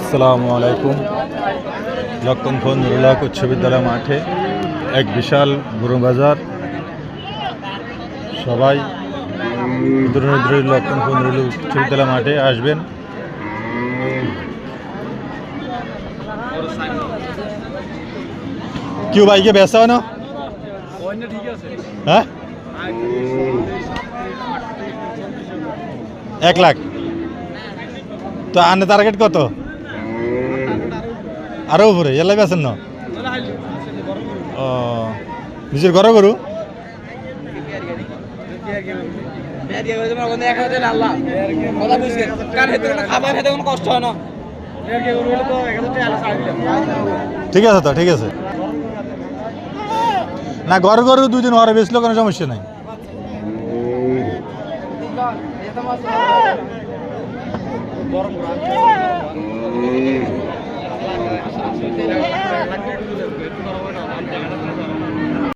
আসসালামু আলাইকুম। লক্ষণপুর নুরুল হক উচ্চ বিদ্যালয় মাঠে এক বিশাল গরু বাজার। সবাই লক্ষণপুর নুরুল উচ্চ বিদ্যালয় মাঠে আসবেন। কেউ বাইকে বেচা হয় না? হ্যাঁ, 1 লাখ। তো আনে টার্গেট কত? আরো উপরে এলাই বেছেন না? ও, নিজের ঘরে গরু? ঠিক আছে, তো ঠিক আছে না, ঘর গরু 2 দিন ঘরে বেচলেও কোনো সমস্যা নাই।